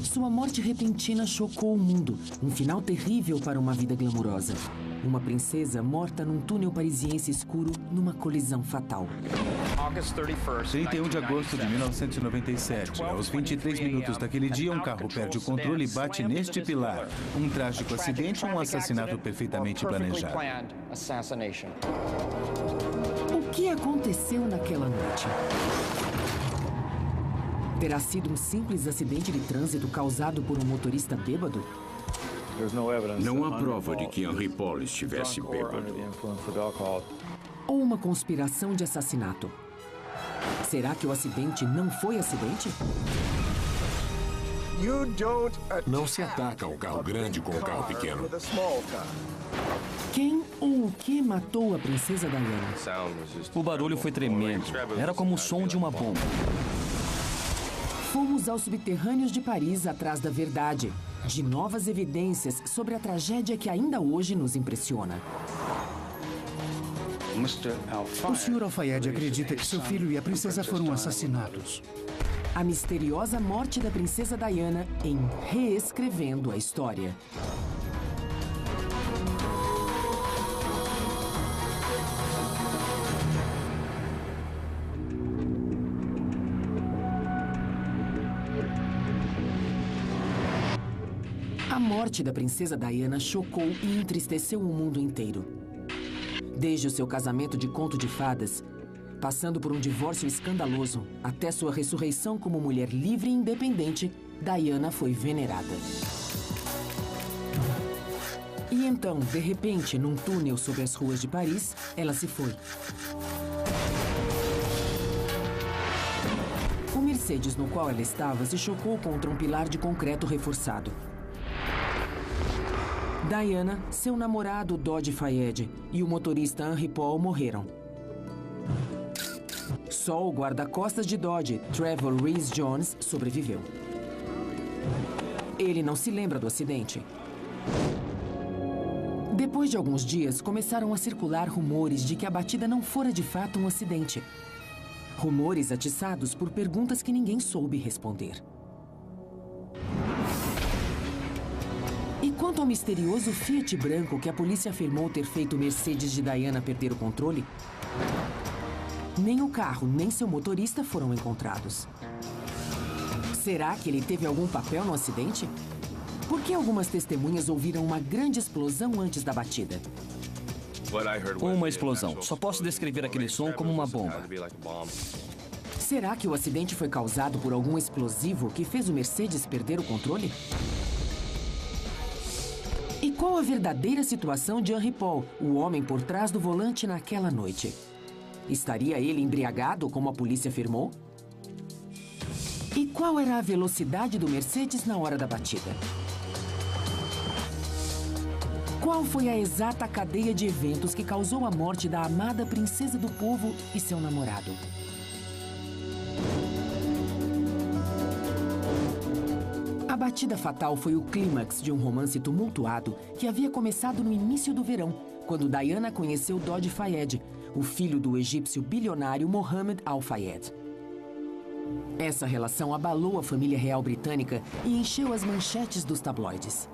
Sua morte repentina chocou o mundo. Um final terrível para uma vida glamurosa. Uma princesa morta num túnel parisiense escuro numa colisão fatal. 31 de agosto de 1997. Aos 23 minutos daquele dia, um carro perde o controle e bate neste pilar. Um trágico acidente ou um assassinato perfeitamente planejado? O que aconteceu naquela noite? Terá sido um simples acidente de trânsito causado por um motorista bêbado? Não há prova de que Henry Paul estivesse bêbado. Ou uma conspiração de assassinato? Será que o acidente não foi acidente? Não se ataca um carro grande com um carro pequeno. Quem ou o que matou a princesa Diana? O barulho foi tremendo. Era como o som de uma bomba. Fomos aos subterrâneos de Paris atrás da verdade, de novas evidências sobre a tragédia que ainda hoje nos impressiona. O Sr. Al-Fayed acredita que seu filho e a princesa foram assassinados. A misteriosa morte da princesa Diana em Reescrevendo a História. A morte da princesa Diana chocou e entristeceu o mundo inteiro. Desde o seu casamento de conto de fadas, passando por um divórcio escandaloso, até sua ressurreição como mulher livre e independente, Diana foi venerada. E então, de repente, num túnel sobre as ruas de Paris, ela se foi. O Mercedes no qual ela estava se chocou contra um pilar de concreto reforçado. Diana, seu namorado Dodi Fayed e o motorista Henry Paul morreram. Só o guarda-costas de Dodi, Trevor Rhys Jones, sobreviveu. Ele não se lembra do acidente. Depois de alguns dias, começaram a circular rumores de que a batida não fora de fato um acidente. Rumores atiçados por perguntas que ninguém soube responder. E quanto ao misterioso Fiat branco que a polícia afirmou ter feito o Mercedes de Diana perder o controle, nem o carro, nem seu motorista foram encontrados. Será que ele teve algum papel no acidente? Por que algumas testemunhas ouviram uma grande explosão antes da batida? Uma explosão. Só posso descrever aquele som como uma bomba. Será que o acidente foi causado por algum explosivo que fez o Mercedes perder o controle? E qual a verdadeira situação de Henry Paul, o homem por trás do volante naquela noite? Estaria ele embriagado, como a polícia afirmou? E qual era a velocidade do Mercedes na hora da batida? Qual foi a exata cadeia de eventos que causou a morte da amada princesa do povo e seu namorado? A batida fatal foi o clímax de um romance tumultuado que havia começado no início do verão, quando Diana conheceu Dodi Fayed, o filho do egípcio bilionário Mohammed Al-Fayed. Essa relação abalou a família real britânica e encheu as manchetes dos tabloides.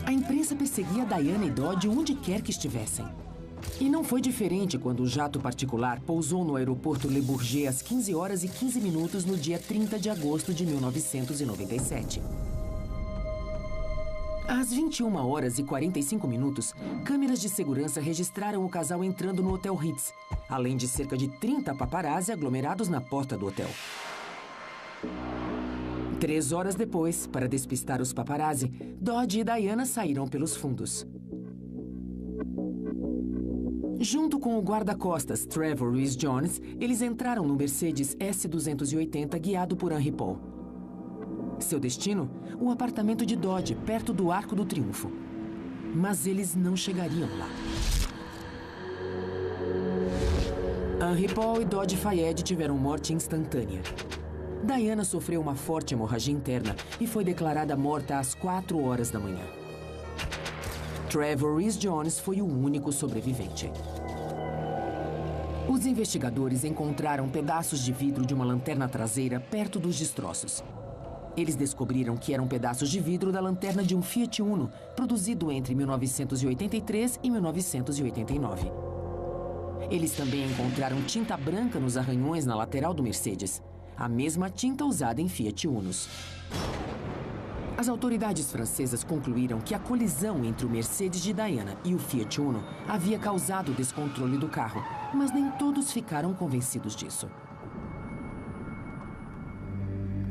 A imprensa perseguia Diana e Dodi onde quer que estivessem. E não foi diferente quando o jato particular pousou no aeroporto Le Bourget às 15 horas e 15 minutos no dia 30 de agosto de 1997. Às 21 horas e 45 minutos, câmeras de segurança registraram o casal entrando no Hotel Ritz, além de cerca de 30 paparazzi aglomerados na porta do hotel. 3 horas depois, para despistar os paparazzi, Dodi e Diana saíram pelos fundos. Junto com o guarda-costas Trevor Rhys Jones, eles entraram no Mercedes S280 guiado por Henry Paul. Seu destino? O apartamento de Dodi, perto do Arco do Triunfo. Mas eles não chegariam lá. Henry Paul e Dodi Fayed tiveram morte instantânea. Diana sofreu uma forte hemorragia interna e foi declarada morta às 4 horas da manhã. Trevor Rhys Jones foi o único sobrevivente. Os investigadores encontraram pedaços de vidro de uma lanterna traseira perto dos destroços. Eles descobriram que eram pedaços de vidro da lanterna de um Fiat Uno, produzido entre 1983 e 1989. Eles também encontraram tinta branca nos arranhões na lateral do Mercedes, a mesma tinta usada em Fiat Unos. As autoridades francesas concluíram que a colisão entre o Mercedes de Diana e o Fiat Uno havia causado o descontrole do carro, mas nem todos ficaram convencidos disso.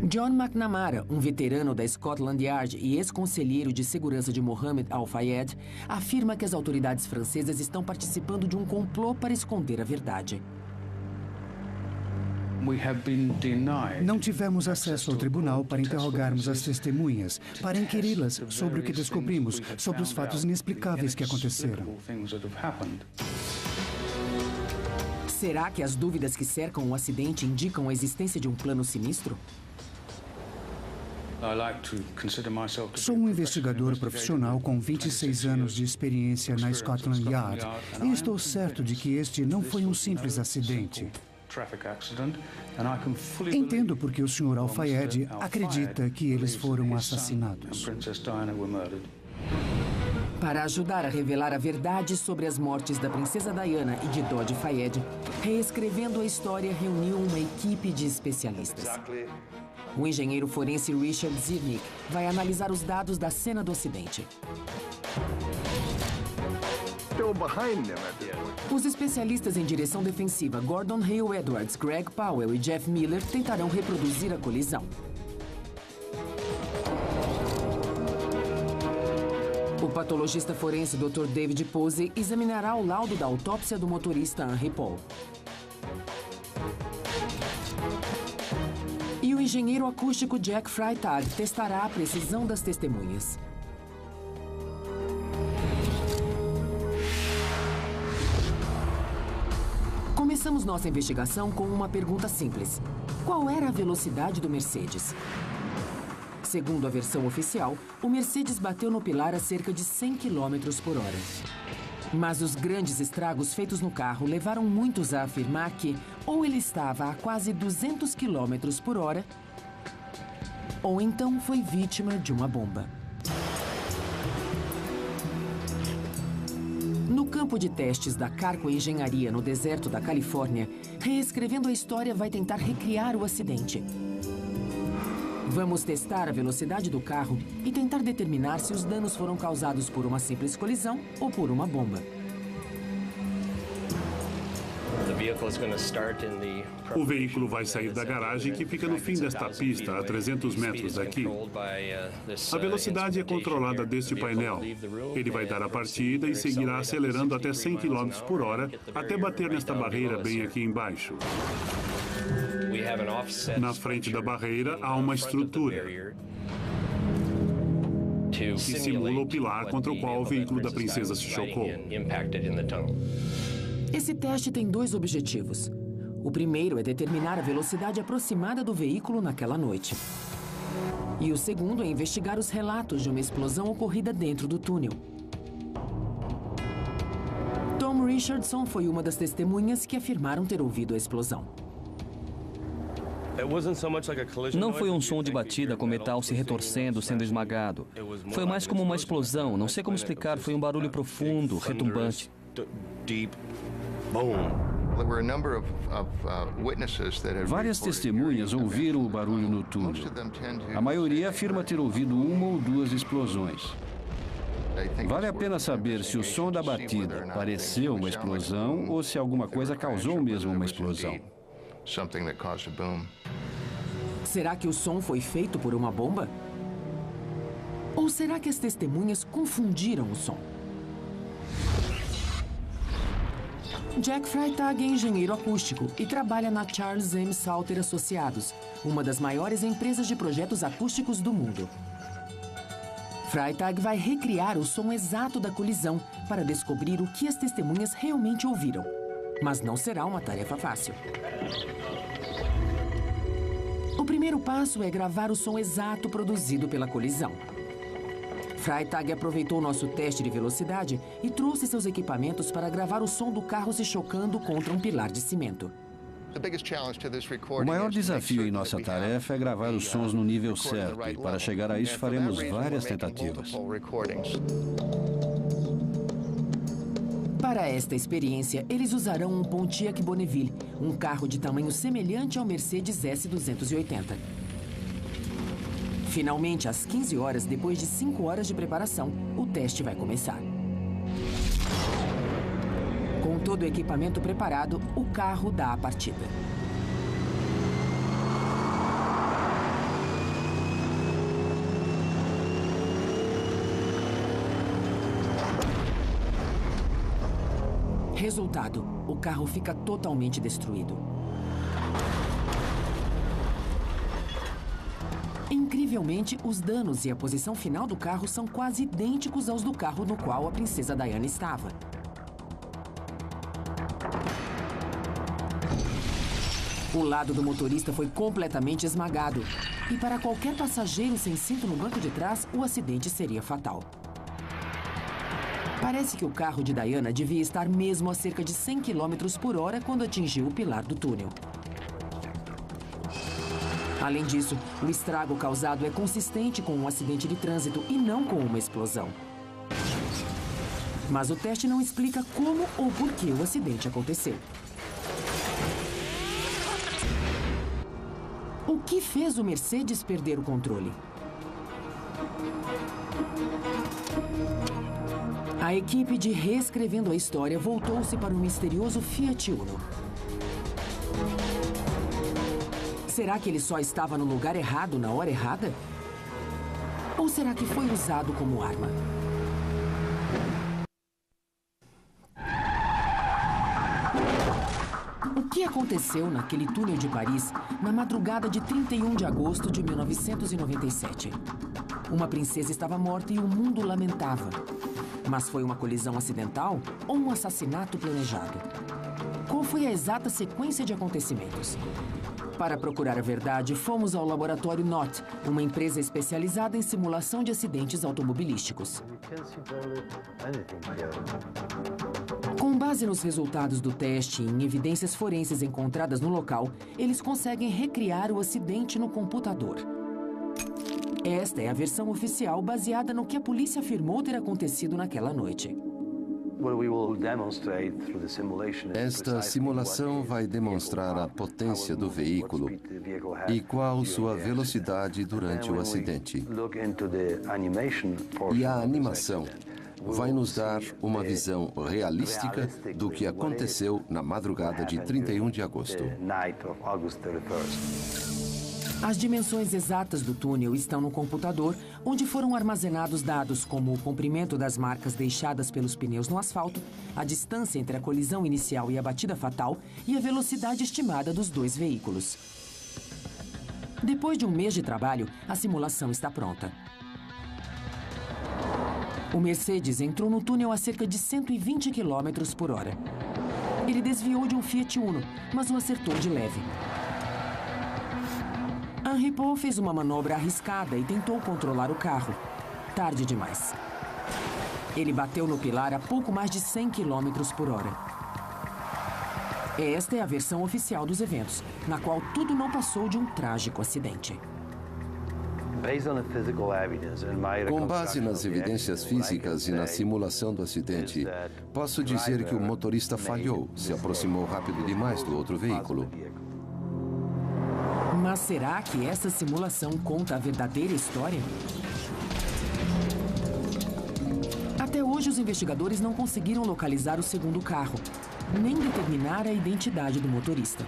John McNamara, um veterano da Scotland Yard e ex-conselheiro de segurança de Mohammed Al-Fayed, afirma que as autoridades francesas estão participando de um complô para esconder a verdade. Não tivemos acesso ao tribunal para interrogarmos as testemunhas, para inquiri-las sobre o que descobrimos, sobre os fatos inexplicáveis que aconteceram. Será que as dúvidas que cercam o acidente indicam a existência de um plano sinistro? Sou um investigador profissional com 26 anos de experiência na Scotland Yard e estou certo de que este não foi um simples acidente. Entendo porque o Sr. Al-Fayed acredita que eles foram assassinados. Para ajudar a revelar a verdade sobre as mortes da princesa Diana e de Dodi Fayed, Reescrevendo a História reuniu uma equipe de especialistas. O engenheiro forense Richard Zirnick vai analisar os dados da cena do acidente. Os especialistas em direção defensiva Gordon Hale Edwards, Greg Powell e Jeff Miller tentarão reproduzir a colisão. O patologista forense Dr. David Posey examinará o laudo da autópsia do motorista Henry Paul. E o engenheiro acústico Jack Freitag testará a precisão das testemunhas. Começamos nossa investigação com uma pergunta simples. Qual era a velocidade do Mercedes? Segundo a versão oficial, o Mercedes bateu no pilar a cerca de 100 km por hora. Mas os grandes estragos feitos no carro levaram muitos a afirmar que ou ele estava a quase 200 km por hora, ou então foi vítima de uma bomba. No campo de testes da Carco Engenharia no deserto da Califórnia, Reescrevendo a História vai tentar recriar o acidente. Vamos testar a velocidade do carro e tentar determinar se os danos foram causados por uma simples colisão ou por uma bomba. O veículo vai sair da garagem que fica no fim desta pista, a 300 metros daqui. A velocidade é controlada deste painel. Ele vai dar a partida e seguirá acelerando até 100 km por hora, até bater nesta barreira bem aqui embaixo. Na frente da barreira há uma estrutura que simula o pilar contra o qual o veículo da princesa se chocou. Esse teste tem dois objetivos. O primeiro é determinar a velocidade aproximada do veículo naquela noite. E o segundo é investigar os relatos de uma explosão ocorrida dentro do túnel. Tom Richardson foi uma das testemunhas que afirmaram ter ouvido a explosão. Não foi um som de batida com metal se retorcendo, sendo esmagado. Foi mais como uma explosão, não sei como explicar, foi um barulho profundo, retumbante. Várias testemunhas ouviram o barulho no túnel. A maioria afirma ter ouvido uma ou duas explosões. Vale a pena saber se o som da batida pareceu uma explosão ou se alguma coisa causou mesmo uma explosão. Será que o som foi feito por uma bomba? Ou será que as testemunhas confundiram o som? Jack Freitag é engenheiro acústico e trabalha na Charles M. Salter Associados, uma das maiores empresas de projetos acústicos do mundo. Freitag vai recriar o som exato da colisão para descobrir o que as testemunhas realmente ouviram. Mas não será uma tarefa fácil. O primeiro passo é gravar o som exato produzido pela colisão. Freitag aproveitou nosso teste de velocidade e trouxe seus equipamentos para gravar o som do carro se chocando contra um pilar de cimento. O maior desafio em nossa tarefa é gravar os sons no nível certo, e para chegar a isso faremos várias tentativas. Para esta experiência, eles usarão um Pontiac Bonneville, um carro de tamanho semelhante ao Mercedes S280. Finalmente, às 15 horas, depois de 5 horas de preparação, o teste vai começar. Com todo o equipamento preparado, o carro dá a partida. Resultado: o carro fica totalmente destruído. Incrivelmente, os danos e a posição final do carro são quase idênticos aos do carro no qual a princesa Diana estava. O lado do motorista foi completamente esmagado. E para qualquer passageiro sem cinto no banco de trás, o acidente seria fatal. Parece que o carro de Diana devia estar mesmo a cerca de 100 km por hora quando atingiu o pilar do túnel. Além disso, o estrago causado é consistente com um acidente de trânsito e não com uma explosão. Mas o teste não explica como ou por que o acidente aconteceu. O que fez o Mercedes perder o controle? A equipe de Reescrevendo a História voltou-se para o misterioso Fiat Uno. Será que ele só estava no lugar errado na hora errada? Ou será que foi usado como arma? O que aconteceu naquele túnel de Paris na madrugada de 31 de agosto de 1997? Uma princesa estava morta e o mundo lamentava. Mas foi uma colisão acidental ou um assassinato planejado? Qual foi a exata sequência de acontecimentos? Para procurar a verdade, fomos ao laboratório NOT, uma empresa especializada em simulação de acidentes automobilísticos. Com base nos resultados do teste e em evidências forenses encontradas no local, eles conseguem recriar o acidente no computador. Esta é a versão oficial baseada no que a polícia afirmou ter acontecido naquela noite. Esta simulação vai demonstrar a potência do veículo e qual sua velocidade durante o acidente. E a animação vai nos dar uma visão realística do que aconteceu na madrugada de 31 de agosto. As dimensões exatas do túnel estão no computador, onde foram armazenados dados como o comprimento das marcas deixadas pelos pneus no asfalto, a distância entre a colisão inicial e a batida fatal e a velocidade estimada dos dois veículos. Depois de um mês de trabalho, a simulação está pronta. O Mercedes entrou no túnel a cerca de 120 km por hora. Ele desviou de um Fiat Uno, mas o acertou de leve. Henri Paul fez uma manobra arriscada e tentou controlar o carro. Tarde demais. Ele bateu no pilar a pouco mais de 100 km por hora. Esta é a versão oficial dos eventos, na qual tudo não passou de um trágico acidente. Com base nas evidências físicas e na simulação do acidente, posso dizer que o motorista falhou, se aproximou rápido demais do outro veículo. Mas será que essa simulação conta a verdadeira história? Até hoje, os investigadores não conseguiram localizar o segundo carro, nem determinar a identidade do motorista.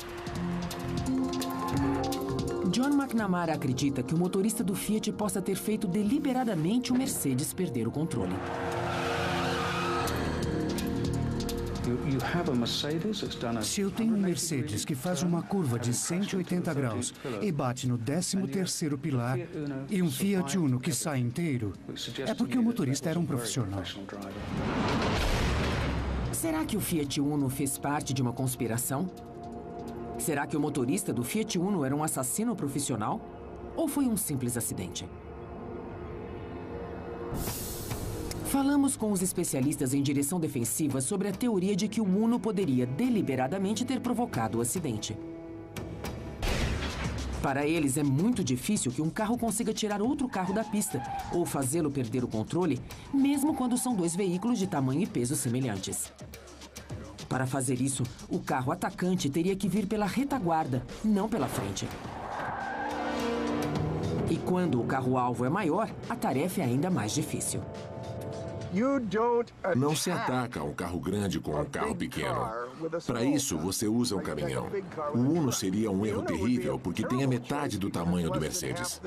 John McNamara acredita que o motorista do Fiat possa ter feito deliberadamente o Mercedes perder o controle. Se eu tenho um Mercedes que faz uma curva de 180 graus e bate no 13º pilar e um Fiat Uno que sai inteiro, é porque o motorista era um profissional. Será que o Fiat Uno fez parte de uma conspiração? Será que o motorista do Fiat Uno era um assassino profissional? Ou foi um simples acidente? Falamos com os especialistas em direção defensiva sobre a teoria de que o Uno poderia deliberadamente ter provocado o acidente. Para eles, é muito difícil que um carro consiga tirar outro carro da pista ou fazê-lo perder o controle, mesmo quando são dois veículos de tamanho e peso semelhantes. Para fazer isso, o carro atacante teria que vir pela retaguarda, não pela frente. E quando o carro-alvo é maior, a tarefa é ainda mais difícil. Não se ataca um carro grande com um carro pequeno. Para isso, você usa um caminhão. O Uno seria um erro terrível, porque tem a metade do tamanho do Mercedes.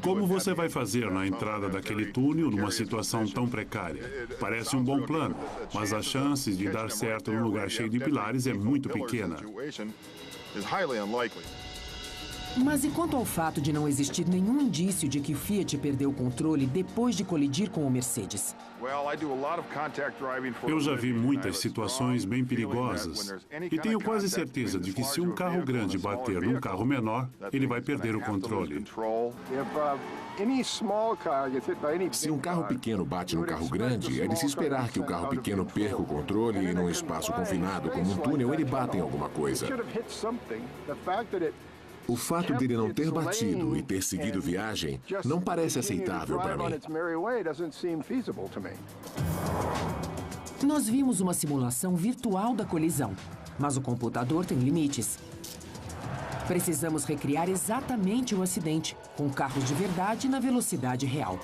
Como você vai fazer na entrada daquele túnel numa situação tão precária? Parece um bom plano, mas as chances de dar certo num lugar cheio de pilares é muito pequena. Mas e quanto ao fato de não existir nenhum indício de que o Fiat perdeu o controle depois de colidir com o Mercedes? Eu já vi muitas situações bem perigosas e tenho quase certeza de que se um carro grande bater num carro menor, ele vai perder o controle. Se um carro pequeno bate num carro grande, é de se esperar que o carro pequeno perca o controle e num espaço confinado como um túnel ele bata em alguma coisa. O fato dele não ter batido e ter seguido viagem não parece aceitável para mim. Nós vimos uma simulação virtual da colisão, mas o computador tem limites. Precisamos recriar exatamente o acidente, com carros de verdade na velocidade real.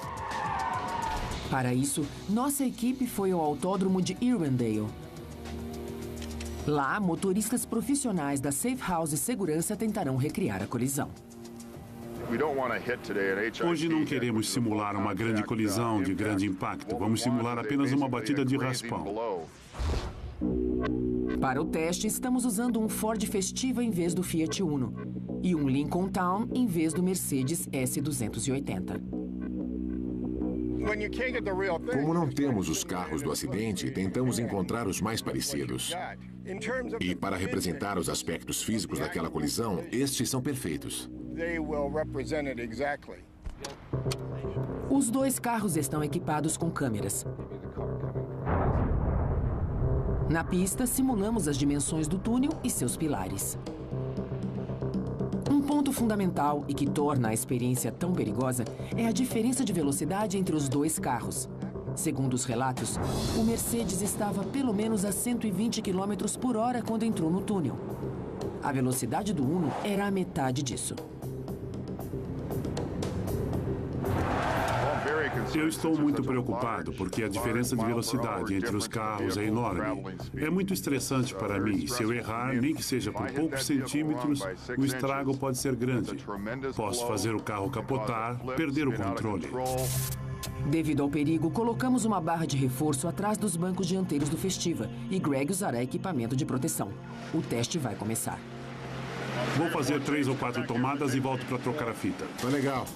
Para isso, nossa equipe foi ao autódromo de Irwindale. Lá, motoristas profissionais da Safe House Segurança tentarão recriar a colisão. Hoje não queremos simular uma grande colisão de grande impacto. Vamos simular apenas uma batida de raspão. Para o teste, estamos usando um Ford Festiva em vez do Fiat Uno e um Lincoln Town em vez do Mercedes S280. Como não temos os carros do acidente, tentamos encontrar os mais parecidos. E para representar os aspectos físicos daquela colisão, estes são perfeitos. Os dois carros estão equipados com câmeras. Na pista, simulamos as dimensões do túnel e seus pilares. Um ponto fundamental e que torna a experiência tão perigosa é a diferença de velocidade entre os dois carros. Segundo os relatos, o Mercedes estava pelo menos a 120 km por hora quando entrou no túnel. A velocidade do Uno era a metade disso. Eu estou muito preocupado porque a diferença de velocidade entre os carros é enorme. É muito estressante para mim. Se eu errar, nem que seja por poucos centímetros, o estrago pode ser grande. Posso fazer o carro capotar, perder o controle. Devido ao perigo, colocamos uma barra de reforço atrás dos bancos dianteiros do Festiva e Greg usará equipamento de proteção. O teste vai começar. Vou fazer 3 ou 4 tomadas e volto para trocar a fita. Tá legal.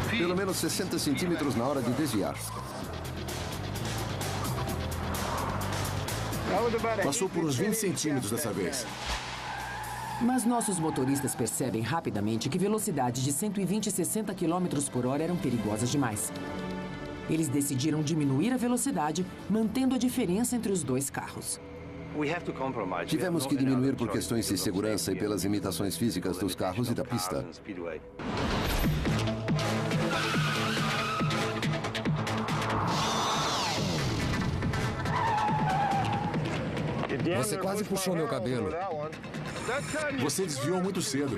Pelo menos 60 centímetros na hora de desviar. Passou por uns 20 centímetros dessa vez. Mas nossos motoristas percebem rapidamente que velocidades de 120 e 60 km por hora eram perigosas demais. Eles decidiram diminuir a velocidade, mantendo a diferença entre os dois carros. Tivemos que diminuir por questões de segurança e pelas limitações físicas dos carros e da pista. Você quase puxou meu cabelo. Você desviou muito cedo.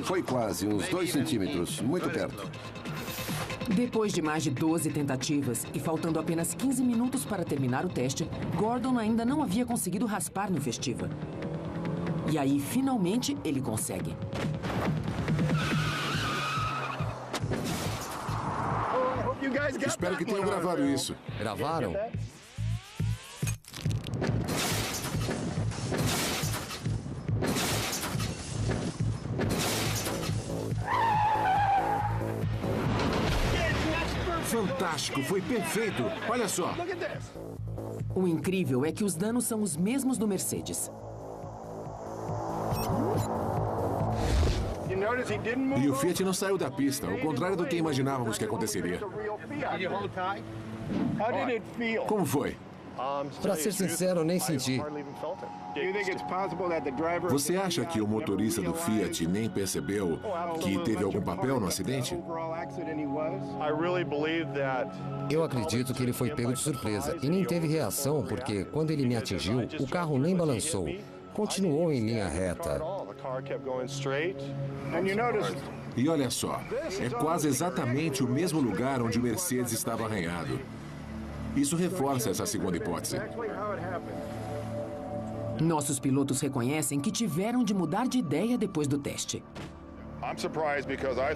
Foi quase, uns 2 centímetros, muito perto. Depois de mais de 12 tentativas e faltando apenas 15 minutos para terminar o teste, Gordon ainda não havia conseguido raspar no Festiva. E aí, finalmente, ele consegue. Espero que tenham gravado isso. Gravaram? Fantástico, foi perfeito. Olha só. O incrível é que os danos são os mesmos do Mercedes. E o Fiat não saiu da pista, ao contrário do que imaginávamos que aconteceria. Como foi? Pra ser sincero, nem senti. Você acha que o motorista do Fiat nem percebeu que teve algum papel no acidente? Eu acredito que ele foi pego de surpresa e nem teve reação, porque quando ele me atingiu, o carro nem balançou. Continuou em linha reta. E olha só, é quase exatamente o mesmo lugar onde o Mercedes estava arranhado. Isso reforça essa segunda hipótese. Nossos pilotos reconhecem que tiveram de mudar de ideia depois do teste.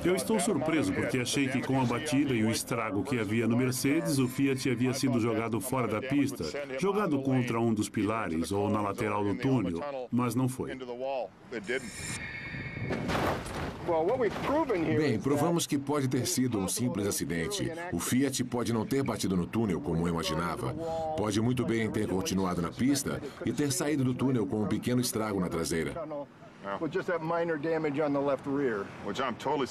Eu estou surpreso porque achei que com a batida e o estrago que havia no Mercedes, o Fiat havia sido jogado fora da pista, jogado contra um dos pilares ou na lateral do túnel, mas não foi. Bem, provamos que pode ter sido um simples acidente. O Fiat pode não ter batido no túnel como eu imaginava. Pode muito bem ter continuado na pista e ter saído do túnel com um pequeno estrago na traseira.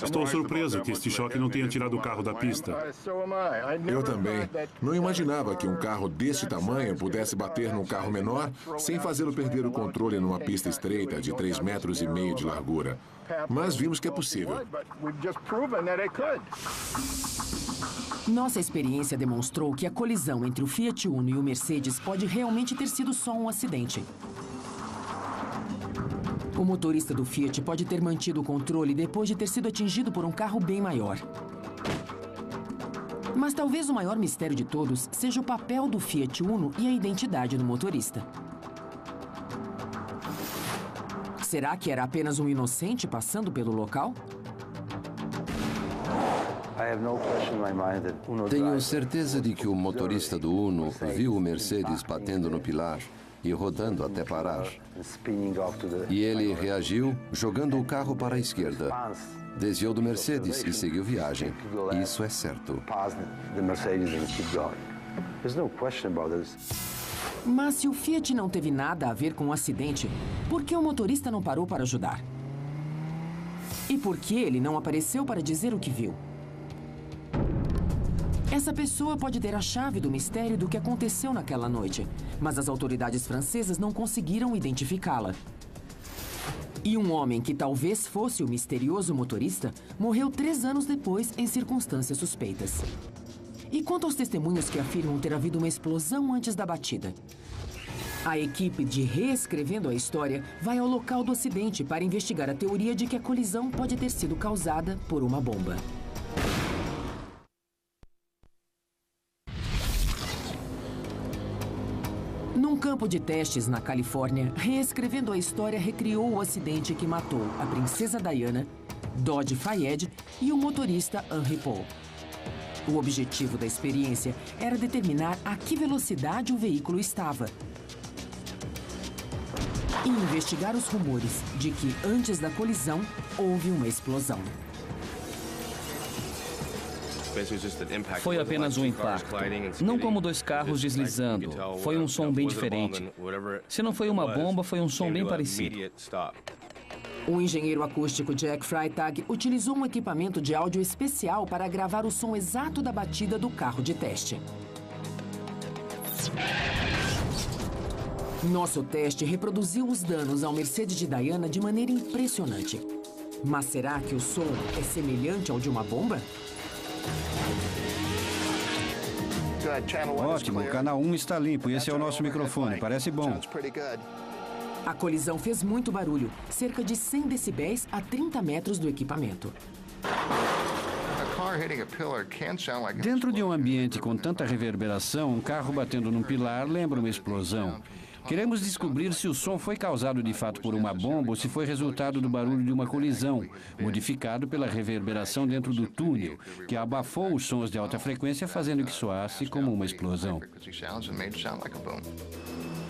Estou surpreso que este choque não tenha tirado o carro da pista. Eu também. Não imaginava que um carro deste tamanho pudesse bater num carro menor sem fazê-lo perder o controle numa pista estreita de 3,5 metros de largura. Mas vimos que é possível. Nossa experiência demonstrou que a colisão entre o Fiat Uno e o Mercedes pode realmente ter sido só um acidente. O motorista do Fiat pode ter mantido o controle depois de ter sido atingido por um carro bem maior. Mas talvez o maior mistério de todos seja o papel do Fiat Uno e a identidade do motorista. Será que era apenas um inocente passando pelo local? Tenho certeza de que o motorista do Uno viu o Mercedes batendo no pilar e rodando até parar. E ele reagiu jogando o carro para a esquerda. Desviou do Mercedes e seguiu viagem. Isso é certo. Mas se o Fiat não teve nada a ver com o acidente, por que o motorista não parou para ajudar? E por que ele não apareceu para dizer o que viu? Essa pessoa pode ter a chave do mistério do que aconteceu naquela noite, mas as autoridades francesas não conseguiram identificá-la. E um homem que talvez fosse o misterioso motorista morreu 3 anos depois em circunstâncias suspeitas. E quanto aos testemunhos que afirmam ter havido uma explosão antes da batida? A equipe de Reescrevendo a História vai ao local do acidente para investigar a teoria de que a colisão pode ter sido causada por uma bomba. Num campo de testes na Califórnia, Reescrevendo a História recriou o acidente que matou a princesa Diana, Dodge Fayed e o motorista Henry Paul. O objetivo da experiência era determinar a que velocidade o veículo estava e investigar os rumores de que, antes da colisão, houve uma explosão. Foi apenas um impacto, não como 2 carros deslizando. Foi um som bem diferente. Se não foi uma bomba, foi um som bem parecido. O engenheiro acústico Jack Freitag utilizou um equipamento de áudio especial para gravar o som exato da batida do carro de teste. Nosso teste reproduziu os danos ao Mercedes de Diana de maneira impressionante. Mas será que o som é semelhante ao de uma bomba? Ótimo, o canal 1 está limpo. Esse é o nosso microfone, parece bom. A colisão fez muito barulho, cerca de 100 decibéis a 30 metros do equipamento. Dentro de um ambiente com tanta reverberação, um carro batendo num pilar lembra uma explosão. Queremos descobrir se o som foi causado de fato por uma bomba ou se foi resultado do barulho de uma colisão, modificado pela reverberação dentro do túnel, que abafou os sons de alta frequência, fazendo que soasse como uma explosão.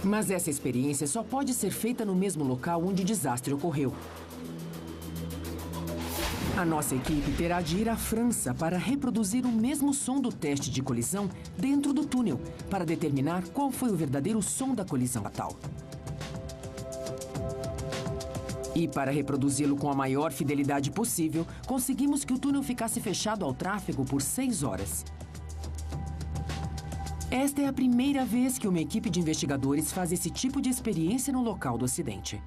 Mas essa experiência só pode ser feita no mesmo local onde o desastre ocorreu. A nossa equipe terá de ir à França para reproduzir o mesmo som do teste de colisão dentro do túnel, para determinar qual foi o verdadeiro som da colisão fatal. E para reproduzi-lo com a maior fidelidade possível, conseguimos que o túnel ficasse fechado ao tráfego por 6 horas. Esta é a primeira vez que uma equipe de investigadores faz esse tipo de experiência no local do acidente.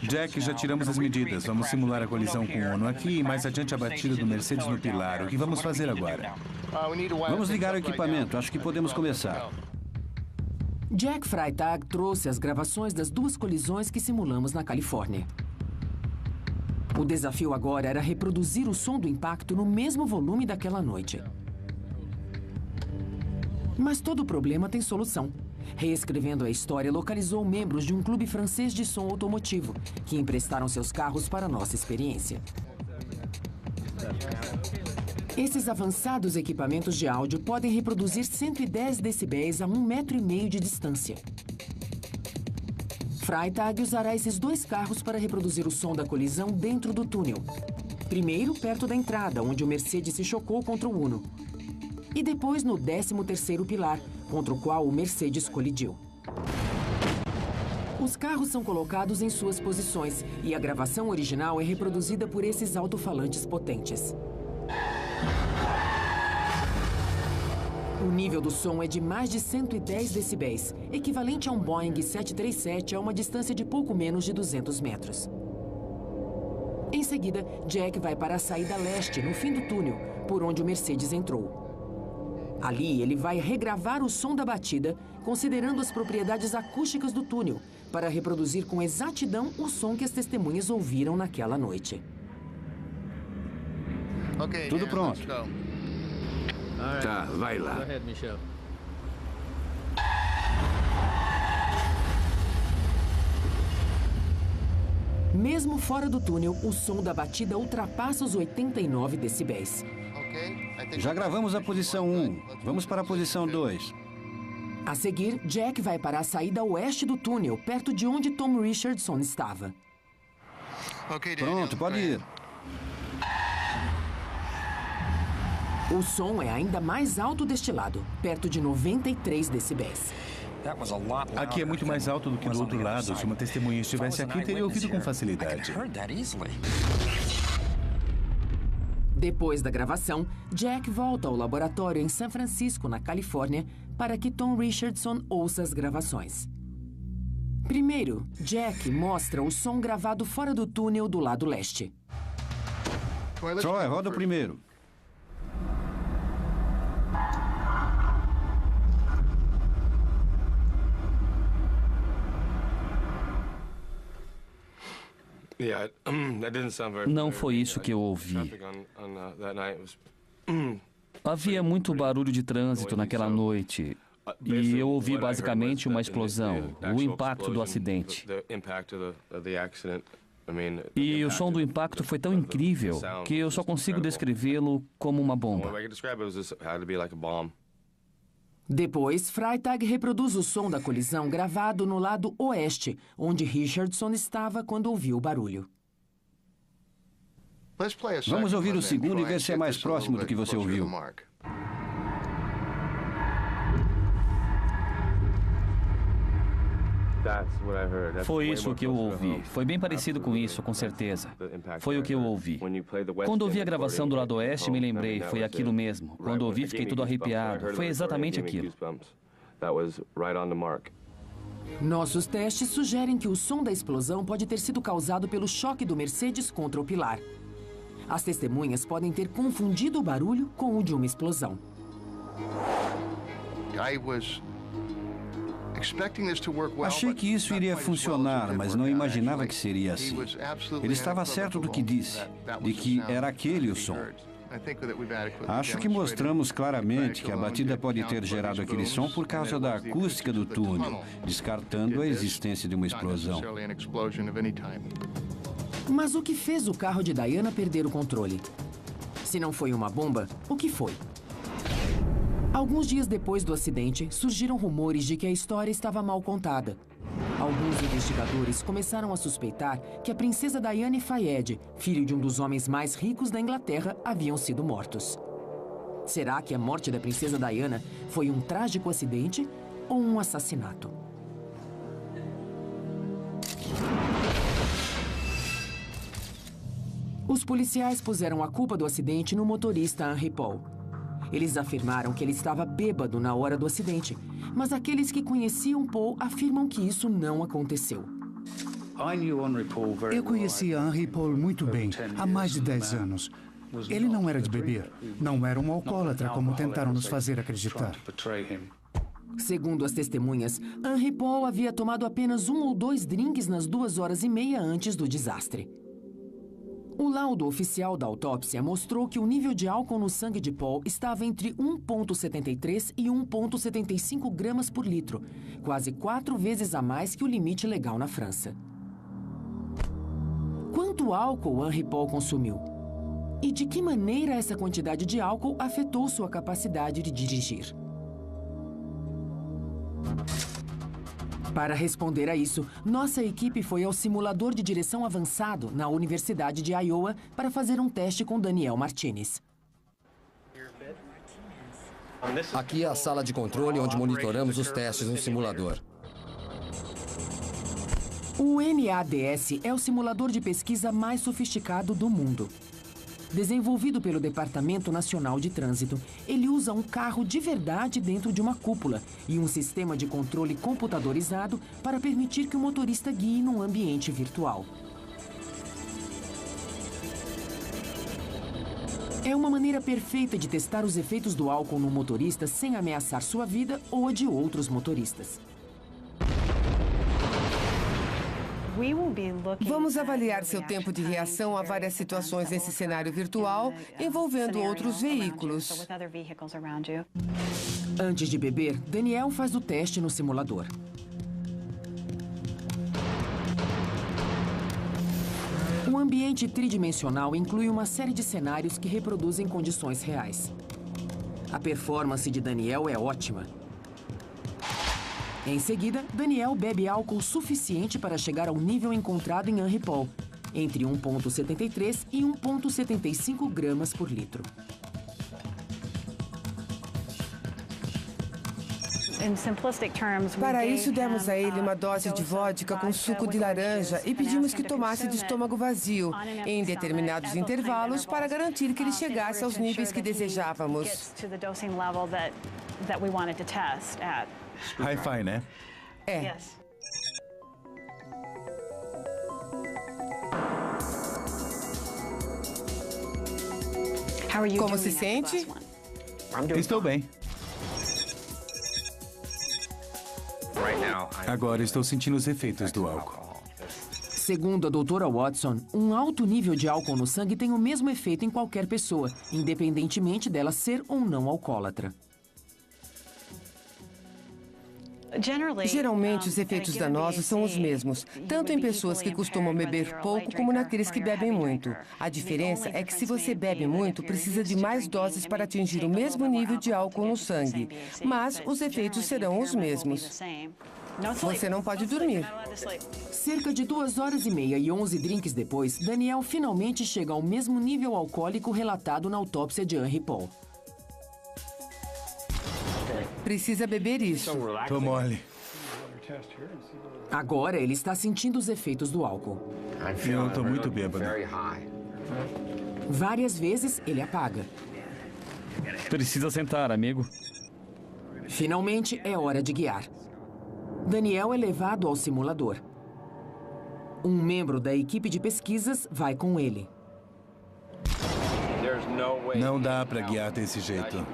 Jack, já tiramos as medidas. Vamos simular a colisão com o Uno aqui e mais adiante a batida do Mercedes no pilar. O que vamos fazer agora? Vamos ligar o equipamento. Acho que podemos começar. Jack Freitag trouxe as gravações das 2 colisões que simulamos na Califórnia. O desafio agora era reproduzir o som do impacto no mesmo volume daquela noite. Mas todo problema tem solução. Reescrevendo a história, localizou membros de um clube francês de som automotivo, que emprestaram seus carros para a nossa experiência. Esses avançados equipamentos de áudio podem reproduzir 110 decibéis a 1,5 metro de distância. Freitag usará esses 2 carros para reproduzir o som da colisão dentro do túnel. Primeiro, perto da entrada, onde o Mercedes se chocou contra o Uno. E depois no 13º pilar, contra o qual o Mercedes colidiu. Os carros são colocados em suas posições e a gravação original é reproduzida por esses alto-falantes potentes. O nível do som é de mais de 110 decibéis, equivalente a um Boeing 737 a uma distância de pouco menos de 200 metros. Em seguida, Jack vai para a saída leste, no fim do túnel, por onde o Mercedes entrou. Ali, ele vai regravar o som da batida, considerando as propriedades acústicas do túnel, para reproduzir com exatidão o som que as testemunhas ouviram naquela noite. Tudo pronto. Tá, vai lá. Mesmo fora do túnel, o som da batida ultrapassa os 89 decibéis. Já gravamos a posição 1. Vamos para a posição 2. A seguir, Jack vai para a saída oeste do túnel, perto de onde Tom Richardson estava. Pronto, pode ir. O som é ainda mais alto deste lado, perto de 93 decibéis. Aqui é muito mais alto do que do outro lado. Se uma testemunha estivesse aqui, teria ouvido com facilidade. Depois da gravação, Jack volta ao laboratório em São Francisco, na Califórnia, para que Tom Richardson ouça as gravações. Primeiro, Jack mostra o som gravado fora do túnel do lado leste. Troy, roda o primeiro. Não foi isso que eu ouvi. Havia muito barulho de trânsito naquela noite. E eu ouvi basicamente uma explosão, o impacto do acidente. E o som do impacto foi tão incrível que eu só consigo descrevê-lo como uma bomba. Depois, Freitag reproduz o som da colisão gravado no lado oeste, onde Richardson estava quando ouviu o barulho. Vamos ouvir o segundo e ver se é mais próximo do que você ouviu. Foi isso que eu ouvi. Foi bem parecido com isso, com certeza. Foi o que eu ouvi. Quando ouvi a gravação do lado oeste, me lembrei, foi aquilo mesmo. Quando ouvi, fiquei todo arrepiado. Foi exatamente aquilo. Nossos testes sugerem que o som da explosão pode ter sido causado pelo choque do Mercedes contra o pilar. As testemunhas podem ter confundido o barulho com o de uma explosão. Achei que isso iria funcionar, mas não imaginava que seria assim. Ele estava certo do que disse, de que era aquele o som. Acho que mostramos claramente que a batida pode ter gerado aquele som por causa da acústica do túnel, descartando a existência de uma explosão. Mas o que fez o carro de Diana perder o controle? Se não foi uma bomba, o que foi? Alguns dias depois do acidente, surgiram rumores de que a história estava mal contada. Alguns investigadores começaram a suspeitar que a princesa Diana e Fayed, filho de um dos homens mais ricos da Inglaterra, haviam sido mortos. Será que a morte da princesa Diana foi um trágico acidente ou um assassinato? Os policiais puseram a culpa do acidente no motorista Henry Paul. Eles afirmaram que ele estava bêbado na hora do acidente, mas aqueles que conheciam Paul afirmam que isso não aconteceu. Eu conhecia Henry Paul muito bem, há mais de 10 anos. Ele não era de beber, não era um alcoólatra como tentaram nos fazer acreditar. Segundo as testemunhas, Henry Paul havia tomado apenas 1 ou 2 drinks nas 2h30 antes do desastre. O laudo oficial da autópsia mostrou que o nível de álcool no sangue de Paul estava entre 1,73 e 1,75 gramas por litro, quase 4 vezes a mais que o limite legal na França. Quanto álcool Henry Paul consumiu? E de que maneira essa quantidade de álcool afetou sua capacidade de dirigir? Para responder a isso, nossa equipe foi ao simulador de direção avançado na Universidade de Iowa para fazer um teste com Daniel Martinez. Aqui é a sala de controle onde monitoramos os testes no simulador. O NADS é o simulador de pesquisa mais sofisticado do mundo. Desenvolvido pelo Departamento Nacional de Trânsito, ele usa um carro de verdade dentro de uma cúpula e um sistema de controle computadorizado para permitir que o motorista guie num ambiente virtual. É uma maneira perfeita de testar os efeitos do álcool no motorista sem ameaçar sua vida ou a de outros motoristas. Vamos avaliar seu tempo de reação a várias situações nesse cenário virtual, envolvendo outros veículos. Antes de beber, Daniel faz o teste no simulador. O ambiente tridimensional inclui uma série de cenários que reproduzem condições reais. A performance de Daniel é ótima. Em seguida, Daniel bebe álcool suficiente para chegar ao nível encontrado em Henry Paul, entre 1,73 e 1,75 gramas por litro. Para isso, demos a ele uma dose de vodka com suco de laranja e pedimos que tomasse de estômago vazio, em determinados intervalos, para garantir que ele chegasse aos níveis que desejávamos. Hi-Fi, né? É. Como se sente? Estou bem. Agora estou sentindo os efeitos do álcool. Segundo a doutora Watson, um alto nível de álcool no sangue tem o mesmo efeito em qualquer pessoa, independentemente dela ser ou não alcoólatra. Geralmente, os efeitos danosos são os mesmos, tanto em pessoas que costumam beber pouco como naqueles que bebem muito. A diferença é que se você bebe muito, precisa de mais doses para atingir o mesmo nível de álcool no sangue. Mas os efeitos serão os mesmos. Você não pode dormir. Cerca de 2h30 e 11 drinks depois, Daniel finalmente chega ao mesmo nível alcoólico relatado na autópsia de Henry Paul. Precisa beber isso. Tô mole. Agora ele está sentindo os efeitos do álcool. Eu tô muito bêbado. Várias vezes ele apaga. Precisa sentar, amigo. Finalmente é hora de guiar. Daniel é levado ao simulador. Um membro da equipe de pesquisas vai com ele. Não dá pra guiar desse jeito.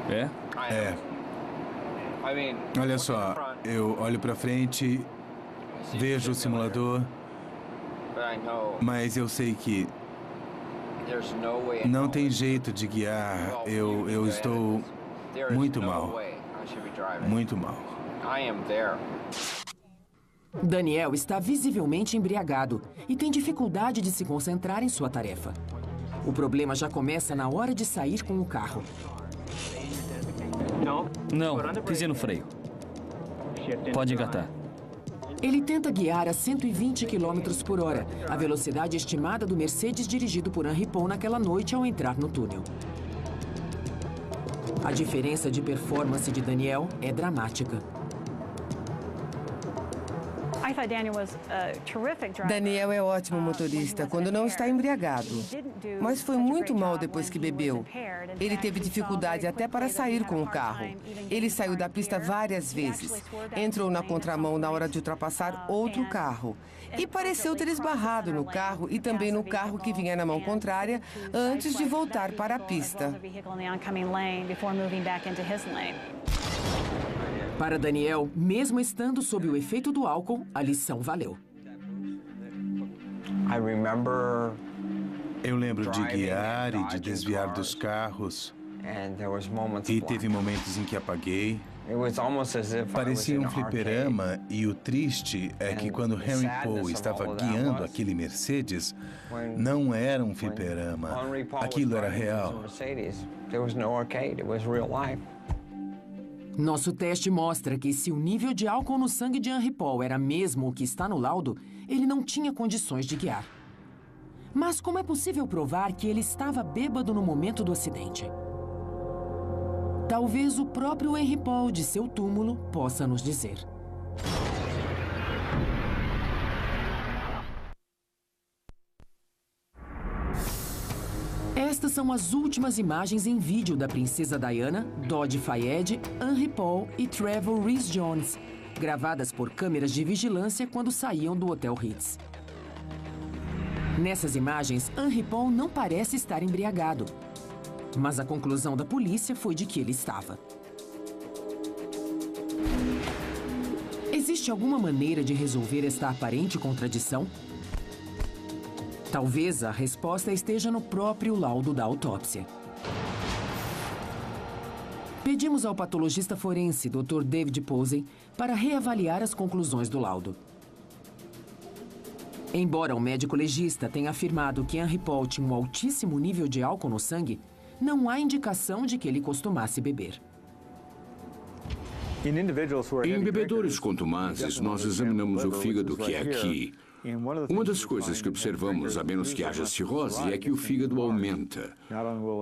É? É. Olha só, eu olho pra frente, vejo o simulador, mas eu sei que não tem jeito de guiar. Eu estou muito mal. Muito mal. Daniel está visivelmente embriagado e tem dificuldade de se concentrar em sua tarefa. O problema já começa na hora de sair com o carro. Não, pisei no freio. Pode engatar. Ele tenta guiar a 120 km por hora, a velocidade estimada do Mercedes dirigido por Henry Paul naquela noite ao entrar no túnel. A diferença de performance de Daniel é dramática. Daniel é ótimo motorista quando não está embriagado, mas foi muito mal depois que bebeu. Ele teve dificuldade até para sair com o carro. Ele saiu da pista várias vezes, entrou na contramão na hora de ultrapassar outro carro e pareceu ter esbarrado no carro e também no carro que vinha na mão contrária antes de voltar para a pista. Para Daniel, mesmo estando sob o efeito do álcool, a lição valeu. Eu lembro de guiar e de desviar dos carros. E teve momentos em que apaguei. Parecia um fliperama e o triste é que quando Henry Paul estava guiando aquele Mercedes, não era um fliperama. Aquilo era real. Nosso teste mostra que se o nível de álcool no sangue de Henry Paul era mesmo o que está no laudo, ele não tinha condições de guiar. Mas como é possível provar que ele estava bêbado no momento do acidente? Talvez o próprio Henry Paul de seu túmulo possa nos dizer. Estas são as últimas imagens em vídeo da princesa Diana, Dodge Fayed, Henry Paul e Trevor Rhys-Jones, gravadas por câmeras de vigilância quando saíam do Hotel Ritz. Nessas imagens, Henry Paul não parece estar embriagado, mas a conclusão da polícia foi de que ele estava. Existe alguma maneira de resolver esta aparente contradição? Talvez a resposta esteja no próprio laudo da autópsia. Pedimos ao patologista forense, Dr. David Posey, para reavaliar as conclusões do laudo. Embora o médico legista tenha afirmado que Henry Paul tinha um altíssimo nível de álcool no sangue, não há indicação de que ele costumasse beber. Em bebedores contumazes, nós examinamos o fígado, que é aqui. Uma das coisas que observamos, a menos que haja cirrose, é que o fígado aumenta.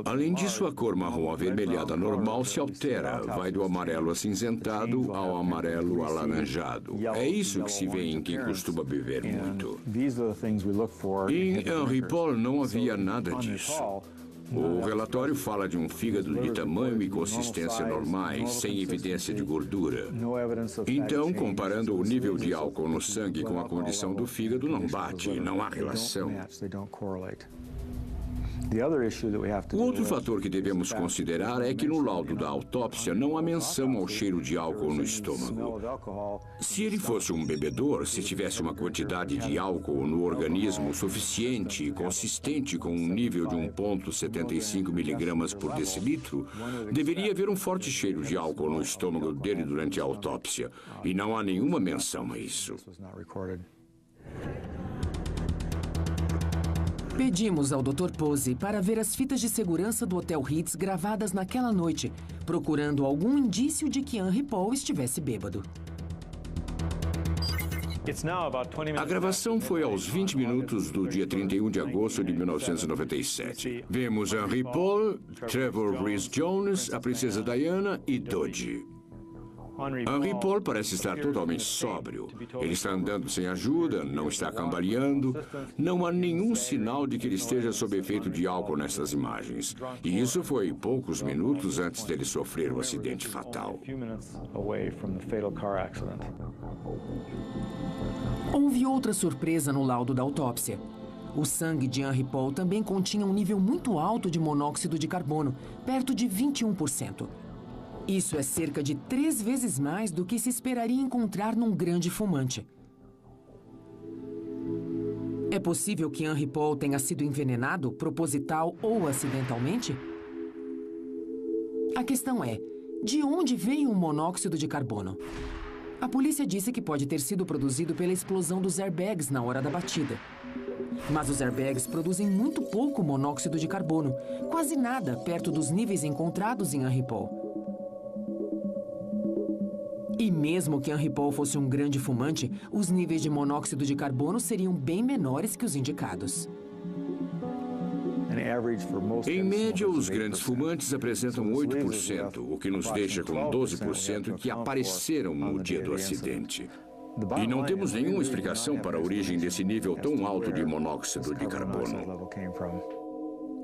Além disso, a cor marrom avermelhada normal se altera, vai do amarelo acinzentado ao amarelo alaranjado. É isso que se vê em quem costuma beber muito. Em Henry Paul não havia nada disso. O relatório fala de um fígado de tamanho e consistência normais, sem evidência de gordura. Então, comparando o nível de álcool no sangue com a condição do fígado, não bate, não há relação. O outro fator que devemos considerar é que no laudo da autópsia não há menção ao cheiro de álcool no estômago. Se ele fosse um bebedor, se tivesse uma quantidade de álcool no organismo suficiente e consistente com um nível de 1,75 miligramas por decilitro, deveria haver um forte cheiro de álcool no estômago dele durante a autópsia. E não há nenhuma menção a isso. Pedimos ao Dr. Posey para ver as fitas de segurança do Hotel Ritz gravadas naquela noite, procurando algum indício de que Henry Paul estivesse bêbado. A gravação foi aos 20 minutos do dia 31 de agosto de 1997. Vemos Henry Paul, Trevor Rhys-Jones, a princesa Diana e Dodge. Henry Paul parece estar totalmente sóbrio. Ele está andando sem ajuda, não está cambaleando. Não há nenhum sinal de que ele esteja sob efeito de álcool nessas imagens. E isso foi poucos minutos antes dele sofrer o acidente fatal. Houve outra surpresa no laudo da autópsia. O sangue de Henry Paul também continha um nível muito alto de monóxido de carbono, perto de 21%. Isso é cerca de 3 vezes mais do que se esperaria encontrar num grande fumante. É possível que Henry Paul tenha sido envenenado, proposital ou acidentalmente? A questão é, de onde veio o monóxido de carbono? A polícia disse que pode ter sido produzido pela explosão dos airbags na hora da batida. Mas os airbags produzem muito pouco monóxido de carbono, quase nada perto dos níveis encontrados em Henry Paul. E mesmo que Henry Paul fosse um grande fumante, os níveis de monóxido de carbono seriam bem menores que os indicados. Em média, os grandes fumantes apresentam 8%, o que nos deixa com 12% que apareceram no dia do acidente. E não temos nenhuma explicação para a origem desse nível tão alto de monóxido de carbono.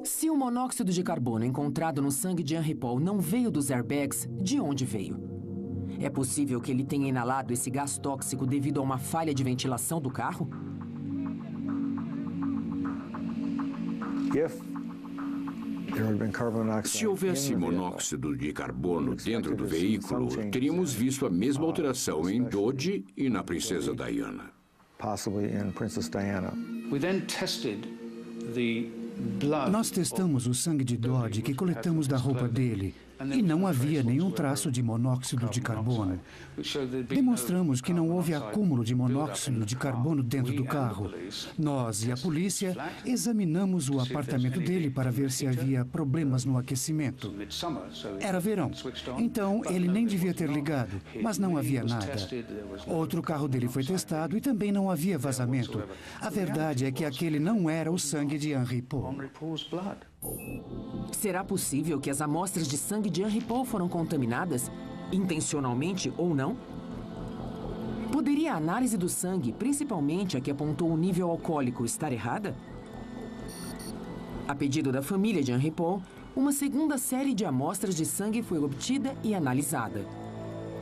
Se o monóxido de carbono encontrado no sangue de Henry Paul não veio dos airbags, de onde veio? É possível que ele tenha inalado esse gás tóxico devido a uma falha de ventilação do carro? Se houvesse monóxido de carbono dentro do veículo, teríamos visto a mesma alteração em Dodge e na Princesa Diana. Nós testamos o sangue de Dodge que coletamos da roupa dele e não havia nenhum traço de monóxido de carbono. Demonstramos que não houve acúmulo de monóxido de carbono dentro do carro. Nós e a polícia examinamos o apartamento dele para ver se havia problemas no aquecimento. Era verão, então ele nem devia ter ligado, mas não havia nada. Outro carro dele foi testado e também não havia vazamento. A verdade é que aquele não era o sangue de Henry Paul. Será possível que as amostras de sangue de Henry Paul foram contaminadas, intencionalmente ou não? Poderia a análise do sangue, principalmente a que apontou o nível alcoólico, estar errada? A pedido da família de Henry Paul, uma segunda série de amostras de sangue foi obtida e analisada.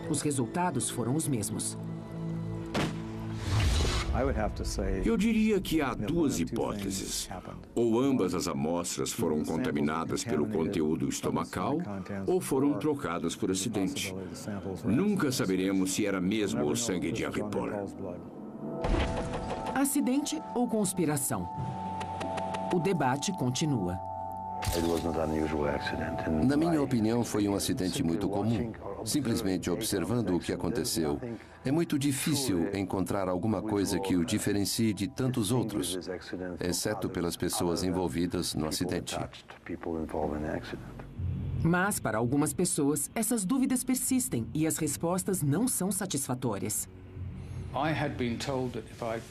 Os resultados foram os mesmos. Eu diria que há duas hipóteses. Ou ambas as amostras foram contaminadas pelo conteúdo estomacal, ou foram trocadas por acidente. Nunca saberemos se era mesmo o sangue de Henry Paul. Acidente ou conspiração? O debate continua. Na minha opinião, foi um acidente muito comum. Simplesmente observando o que aconteceu, é muito difícil encontrar alguma coisa que o diferencie de tantos outros, exceto pelas pessoas envolvidas no acidente. Mas, para algumas pessoas, essas dúvidas persistem e as respostas não são satisfatórias.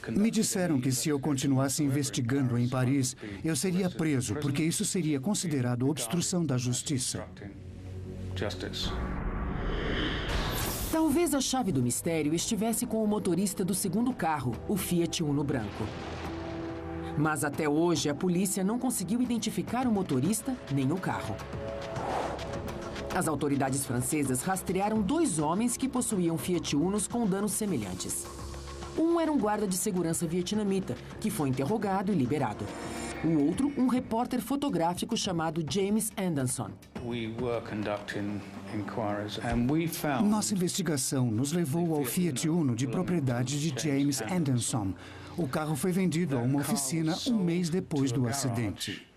Me disseram que se eu continuasse investigando em Paris, eu seria preso, porque isso seria considerado obstrução da justiça. Talvez a chave do mistério estivesse com o motorista do segundo carro, o Fiat Uno branco. Mas até hoje a polícia não conseguiu identificar o motorista nem o carro. As autoridades francesas rastrearam 2 homens que possuíam Fiat Unos com danos semelhantes. Um era um guarda de segurança vietnamita, que foi interrogado e liberado. O outro, um repórter fotográfico chamado James Anderson. Nossa investigação nos levou ao Fiat Uno de propriedade de James Anderson. O carro foi vendido a uma oficina um mês depois do acidente.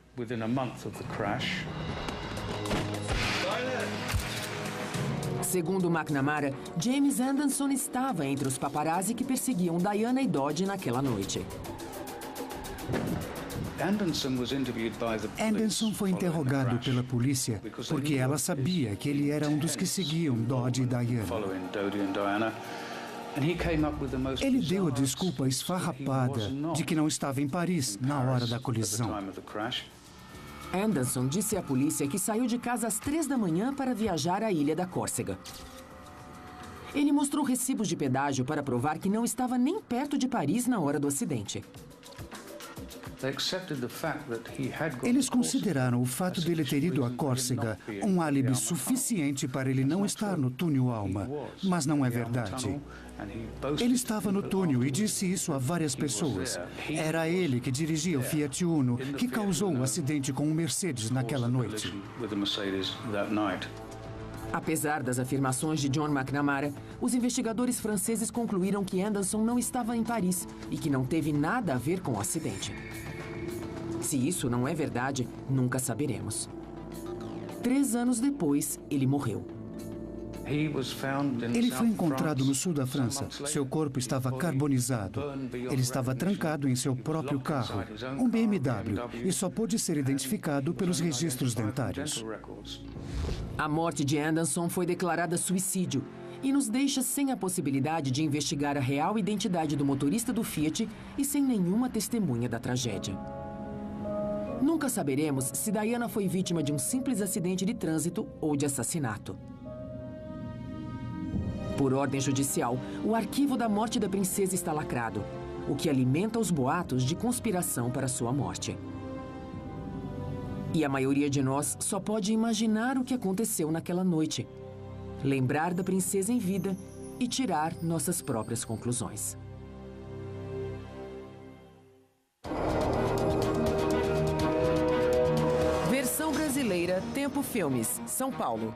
Segundo McNamara, James Anderson estava entre os paparazzi que perseguiam Diana e Dodge naquela noite. Anderson foi interrogado pela polícia porque ela sabia que ele era um dos que seguiam Dodge e Diana. Ele deu a desculpa esfarrapada de que não estava em Paris na hora da colisão. Anderson disse à polícia que saiu de casa às 3 da manhã para viajar à ilha da Córcega. Ele mostrou recibos de pedágio para provar que não estava nem perto de Paris na hora do acidente. Eles consideraram o fato dele ter ido à Córcega um álibi suficiente para ele não estar no túnel Alma, mas não é verdade. Ele estava no túnel e disse isso a várias pessoas. Era ele que dirigia o Fiat Uno, que causou o acidente com o Mercedes naquela noite. Apesar das afirmações de John McNamara, os investigadores franceses concluíram que Anderson não estava em Paris e que não teve nada a ver com o acidente. Se isso não é verdade, nunca saberemos. 3 anos depois, ele morreu. Ele foi encontrado no sul da França. Seu corpo estava carbonizado. Ele estava trancado em seu próprio carro, um BMW, e só pôde ser identificado pelos registros dentários. A morte de Anderson foi declarada suicídio e nos deixa sem a possibilidade de investigar a real identidade do motorista do Fiat e sem nenhuma testemunha da tragédia. Nunca saberemos se Diana foi vítima de um simples acidente de trânsito ou de assassinato. Por ordem judicial, o arquivo da morte da princesa está lacrado, o que alimenta os boatos de conspiração para sua morte. E a maioria de nós só pode imaginar o que aconteceu naquela noite, lembrar da princesa em vida e tirar nossas próprias conclusões. Versão brasileira, Tempo Filmes, São Paulo.